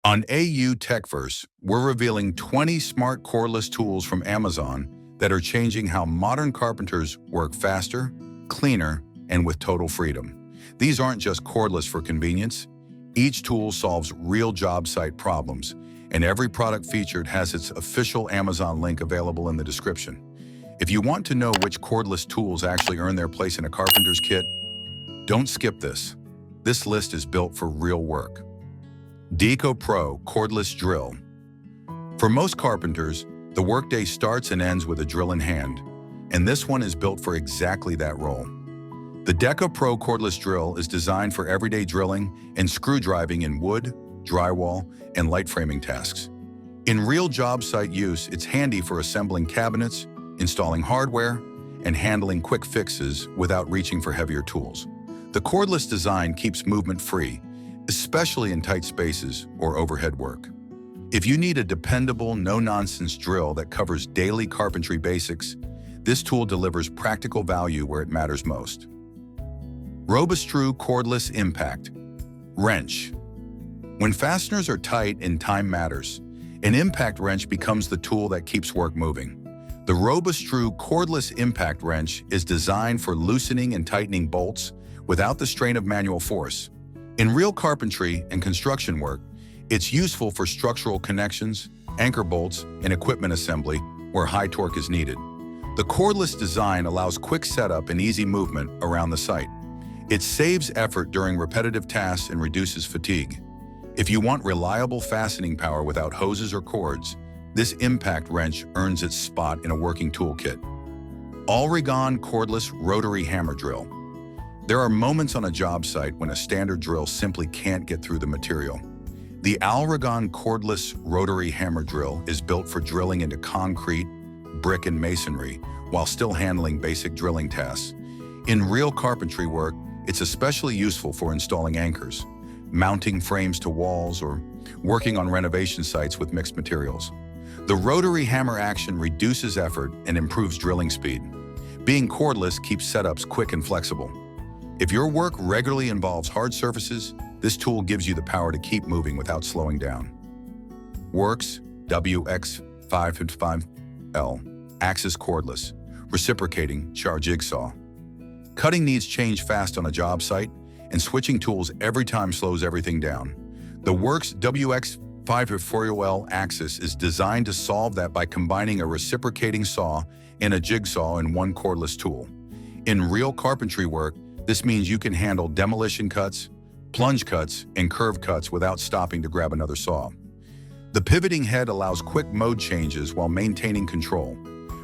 On AU TechVerse, we're revealing 20 smart cordless tools from Amazon that are changing how modern carpenters work faster, cleaner, and with total freedom. These aren't just cordless for convenience. Each tool solves real job site problems, and every product featured has its official Amazon link available in the description. If you want to know which cordless tools actually earn their place in a carpenter's kit, don't skip this. This list is built for real work. DEKOPRO Cordless Drill. For most carpenters, the workday starts and ends with a drill in hand, and this one is built for exactly that role. The DEKOPRO cordless drill is designed for everyday drilling and screw driving in wood, drywall, and light framing tasks. In real job site use, it's handy for assembling cabinets, installing hardware, and handling quick fixes without reaching for heavier tools. The cordless design keeps movement free, especially in tight spaces or overhead work. If you need a dependable, no-nonsense drill that covers daily carpentry basics, this tool delivers practical value where it matters most. Robustrue Cordless Impact Wrench. When fasteners are tight and time matters, an impact wrench becomes the tool that keeps work moving. The Robustrue Cordless Impact Wrench is designed for loosening and tightening bolts without the strain of manual force. In real carpentry and construction work, it's useful for structural connections, anchor bolts, and equipment assembly where high torque is needed. The cordless design allows quick setup and easy movement around the site. It saves effort during repetitive tasks and reduces fatigue. If you want reliable fastening power without hoses or cords, this impact wrench earns its spot in a working toolkit. Alrigon Cordless Rotary Hammer Drill. There are moments on a job site when a standard drill simply can't get through the material. The Alrigon Cordless Rotary Hammer Drill is built for drilling into concrete, brick, and masonry while still handling basic drilling tasks. In real carpentry work, it's especially useful for installing anchors, mounting frames to walls, or working on renovation sites with mixed materials. The rotary hammer action reduces effort and improves drilling speed. Being cordless keeps setups quick and flexible. If your work regularly involves hard surfaces, this tool gives you the power to keep moving without slowing down. WORX WX 555L Axis Cordless Reciprocating Jig Saw. Cutting needs change fast on a job site, and switching tools every time slows everything down. The WORX WX 555L Axis is designed to solve that by combining a reciprocating saw and a jigsaw in one cordless tool. In real carpentry work, this means you can handle demolition cuts, plunge cuts, and curve cuts without stopping to grab another saw. The pivoting head allows quick mode changes while maintaining control.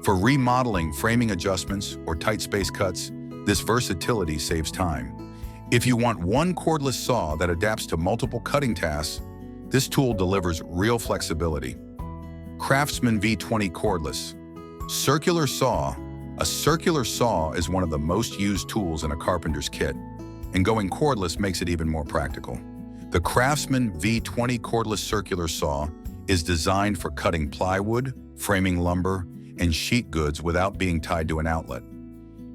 For remodeling, framing adjustments, or tight space cuts, this versatility saves time. If you want one cordless saw that adapts to multiple cutting tasks, this tool delivers real flexibility. CRAFTSMAN V20 Cordless Circular Saw. A circular saw is one of the most used tools in a carpenter's kit, and going cordless makes it even more practical. The CRAFTSMAN V20 Cordless Circular Saw is designed for cutting plywood, framing lumber, and sheet goods without being tied to an outlet.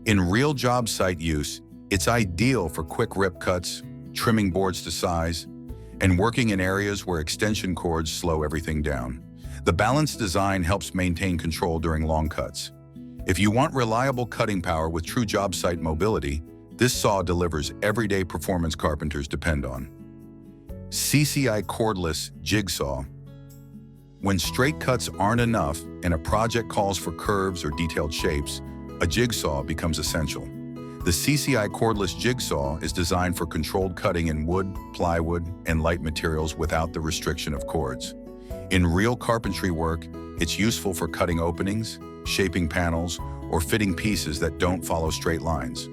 In real job site use, it's ideal for quick rip cuts, trimming boards to size, and working in areas where extension cords slow everything down. The balanced design helps maintain control during long cuts. If you want reliable cutting power with true job site mobility, this saw delivers everyday performance carpenters depend on. SEESII Cordless Jig Saw. When straight cuts aren't enough and a project calls for curves or detailed shapes, a jigsaw becomes essential. The SEESII Cordless Jig Saw is designed for controlled cutting in wood, plywood, and light materials without the restriction of cords. In real carpentry work, it's useful for cutting openings, shaping panels, or fitting pieces that don't follow straight lines.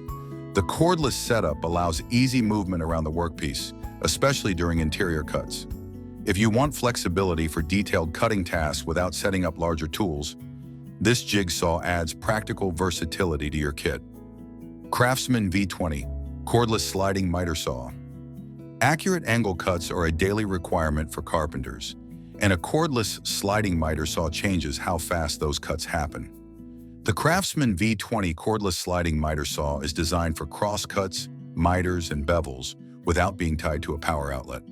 The cordless setup allows easy movement around the workpiece, especially during interior cuts. If you want flexibility for detailed cutting tasks without setting up larger tools, this jigsaw adds practical versatility to your kit. CRAFTSMAN V20 Cordless Sliding Miter Saw. Accurate angle cuts are a daily requirement for carpenters, and a cordless sliding miter saw changes how fast those cuts happen. The CRAFTSMAN V20 Cordless Sliding Miter Saw is designed for cross cuts, miters, and bevels without being tied to a power outlet.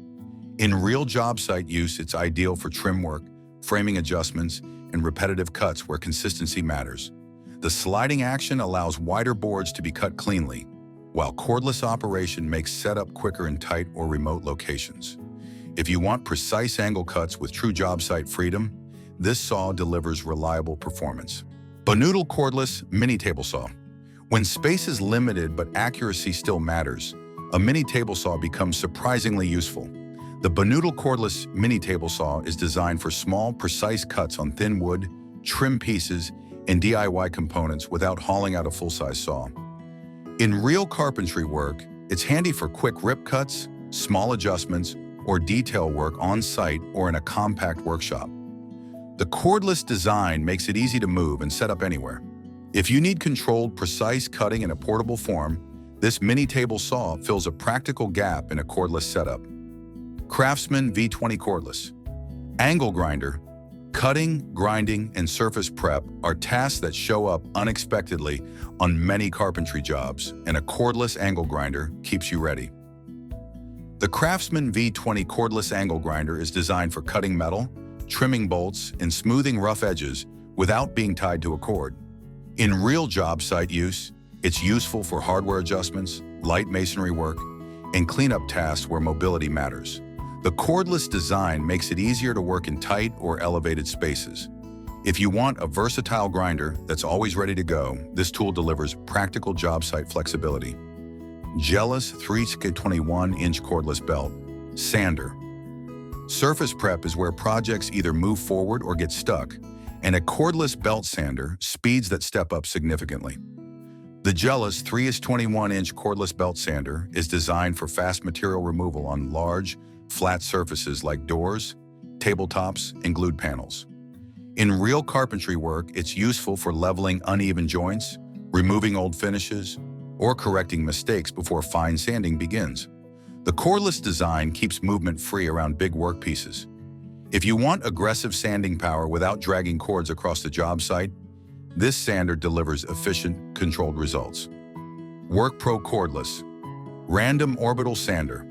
In real job site use, it's ideal for trim work, framing adjustments, and repetitive cuts where consistency matters. The sliding action allows wider boards to be cut cleanly, while cordless operation makes setup quicker in tight or remote locations. If you want precise angle cuts with true job site freedom, this saw delivers reliable performance. Bonoutil Cordless Mini Table Saw. When space is limited but accuracy still matters, a mini table saw becomes surprisingly useful. The Bonoutil Cordless Mini Table Saw is designed for small, precise cuts on thin wood, trim pieces, and DIY components without hauling out a full-size saw. In real carpentry work, it's handy for quick rip cuts, small adjustments, or detail work on-site or in a compact workshop. The cordless design makes it easy to move and set up anywhere. If you need controlled, precise cutting in a portable form, this mini table saw fills a practical gap in a cordless setup. CRAFTSMAN V20 Cordless. Angle grinder. Cutting, grinding, and surface prep are tasks that show up unexpectedly on many carpentry jobs, and a cordless angle grinder keeps you ready. The CRAFTSMAN V20 Cordless Angle Grinder is designed for cutting metal, trimming bolts, and smoothing rough edges without being tied to a cord. In real job site use, it's useful for hardware adjustments, light masonry work, and cleanup tasks where mobility matters. The cordless design makes it easier to work in tight or elevated spaces. If you want a versatile grinder that's always ready to go, this tool delivers practical job site flexibility. Jellas 321-inch Cordless Belt. Sander. Surface prep is where projects either move forward or get stuck, and a cordless belt sander speeds that step up significantly. The Jellas 321-inch Cordless Belt Sander is designed for fast material removal on large, flat surfaces like doors, tabletops, and glued panels. In real carpentry work, it's useful for leveling uneven joints, removing old finishes, or correcting mistakes before fine sanding begins. The cordless design keeps movement free around big work pieces. If you want aggressive sanding power without dragging cords across the job site, this sander delivers efficient, controlled results. WORKPRO Cordless. Random Orbital Sander.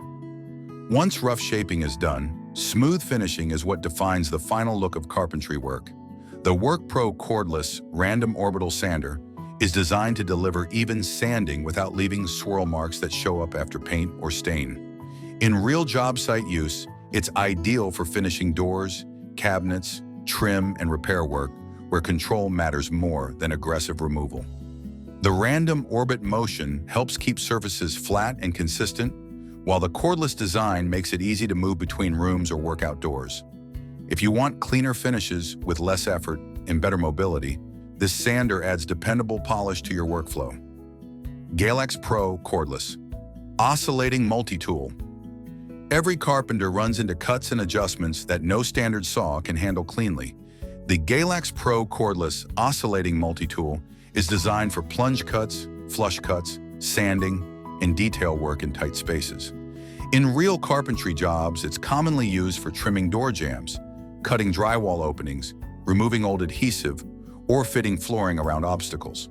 Once rough shaping is done, smooth finishing is what defines the final look of carpentry work. The WORKPRO Cordless Random Orbital Sander is designed to deliver even sanding without leaving swirl marks that show up after paint or stain. In real job site use, it's ideal for finishing doors, cabinets, trim, and repair work where control matters more than aggressive removal. The random orbit motion helps keep surfaces flat and consistent, while the cordless design makes it easy to move between rooms or work outdoors. If you want cleaner finishes with less effort and better mobility, this sander adds dependable polish to your workflow. GALAX Pro Cordless. Oscillating Multi-Tool. Every carpenter runs into cuts and adjustments that no standard saw can handle cleanly. The GALAX Pro Cordless Oscillating Multi-Tool is designed for plunge cuts, flush cuts, sanding, and detail work in tight spaces. In real carpentry jobs, it's commonly used for trimming door jambs, cutting drywall openings, removing old adhesive, or fitting flooring around obstacles.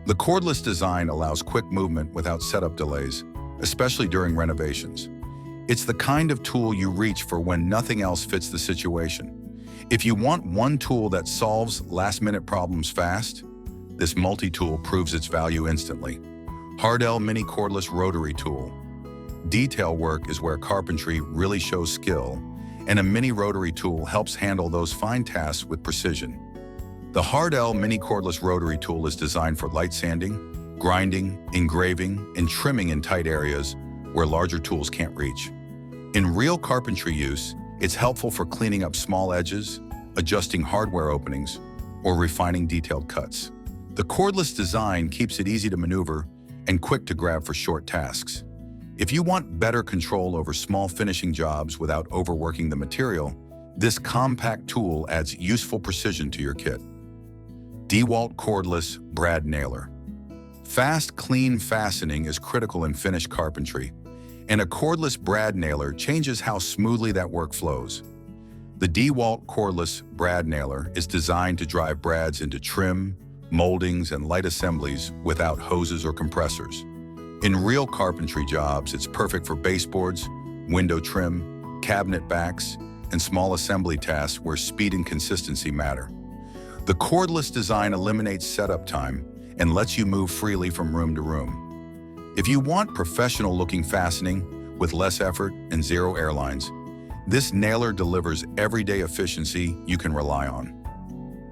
The cordless design allows quick movement without setup delays, especially during renovations. It's the kind of tool you reach for when nothing else fits the situation. If you want one tool that solves last-minute problems fast, this multi-tool proves its value instantly. HARDELL Mini Cordless Rotary Tool. Detail work is where carpentry really shows skill, and a mini rotary tool helps handle those fine tasks with precision. The HARDELL Mini Cordless Rotary Tool is designed for light sanding, grinding, engraving, and trimming in tight areas where larger tools can't reach. In real carpentry use, it's helpful for cleaning up small edges, adjusting hardware openings, or refining detailed cuts. The cordless design keeps it easy to maneuver and quick to grab for short tasks. If you want better control over small finishing jobs without overworking the material, this compact tool adds useful precision to your kit. DEWALT Cordless Brad Nailer. Fast, clean fastening is critical in finished carpentry, and a cordless brad nailer changes how smoothly that work flows. The DEWALT Cordless Brad Nailer is designed to drive brads into trim, moldings, and light assemblies without hoses or compressors. In real carpentry jobs, it's perfect for baseboards, window trim, cabinet backs, and small assembly tasks where speed and consistency matter. The cordless design eliminates setup time and lets you move freely from room to room. If you want professional-looking fastening with less effort and zero airlines, this nailer delivers everyday efficiency you can rely on.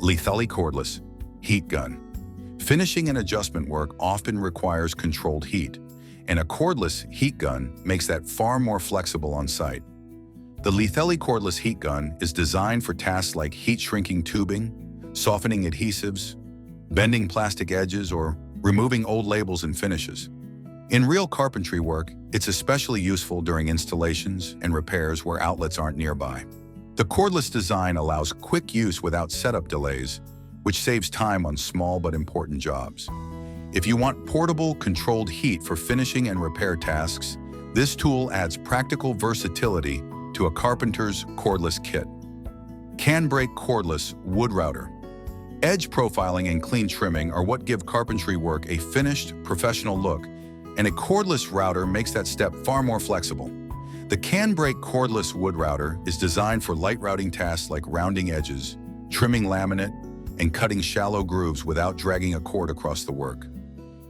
Litheli Cordless Heat Gun. Finishing and adjustment work often requires controlled heat, and a cordless heat gun makes that far more flexible on site. The Litheli Cordless Heat Gun is designed for tasks like heat-shrinking tubing, softening adhesives, bending plastic edges, or removing old labels and finishes. In real carpentry work, it's especially useful during installations and repairs where outlets aren't nearby. The cordless design allows quick use without setup delays, which saves time on small but important jobs. If you want portable, controlled heat for finishing and repair tasks, this tool adds practical versatility to a carpenter's cordless kit. Canbrake Cordless Wood Router. Edge profiling and clean trimming are what give carpentry work a finished, professional look, and a cordless router makes that step far more flexible. The Canbrake Cordless Wood Router is designed for light routing tasks like rounding edges, trimming laminate, and cutting shallow grooves without dragging a cord across the work.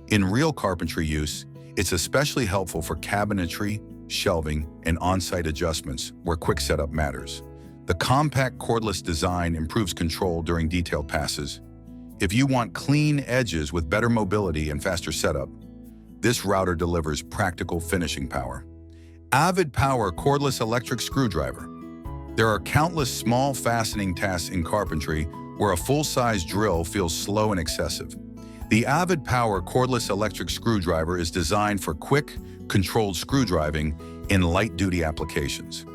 In real carpentry use, it's especially helpful for cabinetry, shelving, and on-site adjustments where quick setup matters. The compact cordless design improves control during detailed passes. If you want clean edges with better mobility and faster setup, this router delivers practical finishing power. AVID Power Cordless Electric Screwdriver. There are countless small fastening tasks in carpentry where a full-size drill feels slow and excessive. The AVID Power Cordless Electric Screwdriver is designed for quick, controlled screw driving in light-duty applications.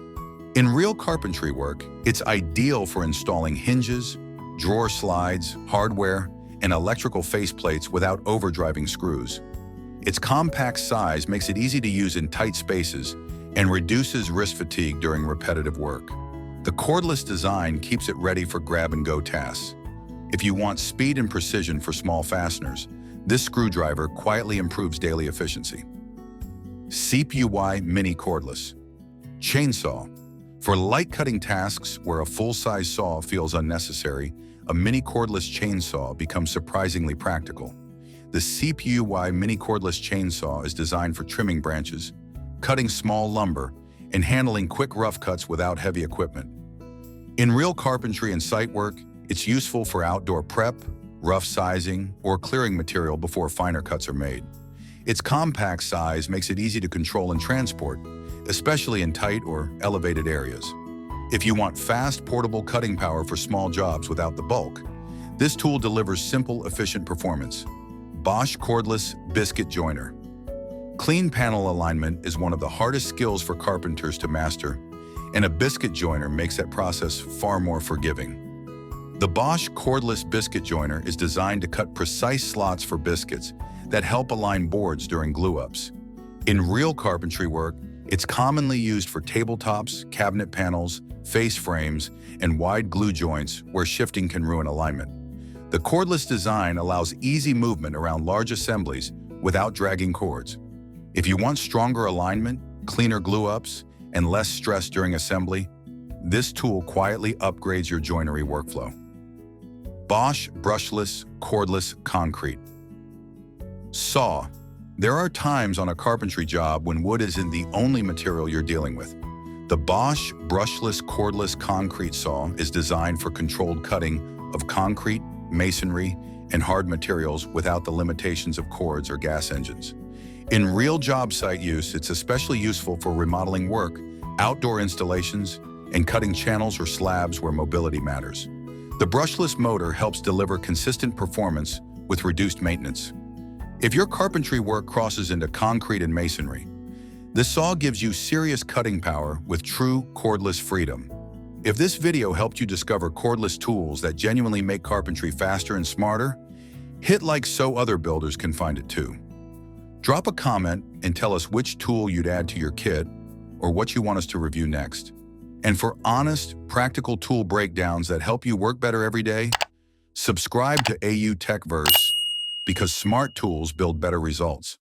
In real carpentry work, it's ideal for installing hinges, drawer slides, hardware, and electrical faceplates without overdriving screws. Its compact size makes it easy to use in tight spaces and reduces wrist fatigue during repetitive work. The cordless design keeps it ready for grab-and-go tasks. If you want speed and precision for small fasteners, this screwdriver quietly improves daily efficiency. CEEPUY Mini Cordless Chainsaw. For light-cutting tasks where a full-size saw feels unnecessary, a mini cordless chainsaw becomes surprisingly practical. The CEEPUY Mini Cordless Chainsaw is designed for trimming branches, cutting small lumber, and handling quick rough cuts without heavy equipment. In real carpentry and site work, it's useful for outdoor prep, rough sizing, or clearing material before finer cuts are made. Its compact size makes it easy to control and transport, especially in tight or elevated areas. If you want fast, portable cutting power for small jobs without the bulk, this tool delivers simple, efficient performance. BOSCH Cordless Biscuit Joiner. Clean panel alignment is one of the hardest skills for carpenters to master, and a biscuit joiner makes that process far more forgiving. The BOSCH Cordless Biscuit Joiner is designed to cut precise slots for biscuits that help align boards during glue-ups. In real carpentry work, it's commonly used for tabletops, cabinet panels, face frames, and wide glue joints where shifting can ruin alignment. The cordless design allows easy movement around large assemblies without dragging cords. If you want stronger alignment, cleaner glue-ups, and less stress during assembly, this tool quietly upgrades your joinery workflow. BOSCH Brushless Cordless Concrete Saw. There are times on a carpentry job when wood isn't the only material you're dealing with. The BOSCH Brushless Cordless Concrete Saw is designed for controlled cutting of concrete, masonry, and hard materials without the limitations of cords or gas engines. In real job site use, it's especially useful for remodeling work, outdoor installations, and cutting channels or slabs where mobility matters. The brushless motor helps deliver consistent performance with reduced maintenance. If your carpentry work crosses into concrete and masonry, this saw gives you serious cutting power with true cordless freedom. If this video helped you discover cordless tools that genuinely make carpentry faster and smarter, hit like so other builders can find it too. Drop a comment and tell us which tool you'd add to your kit or what you want us to review next. And for honest, practical tool breakdowns that help you work better every day, subscribe to TechVerse because smart tools build better results.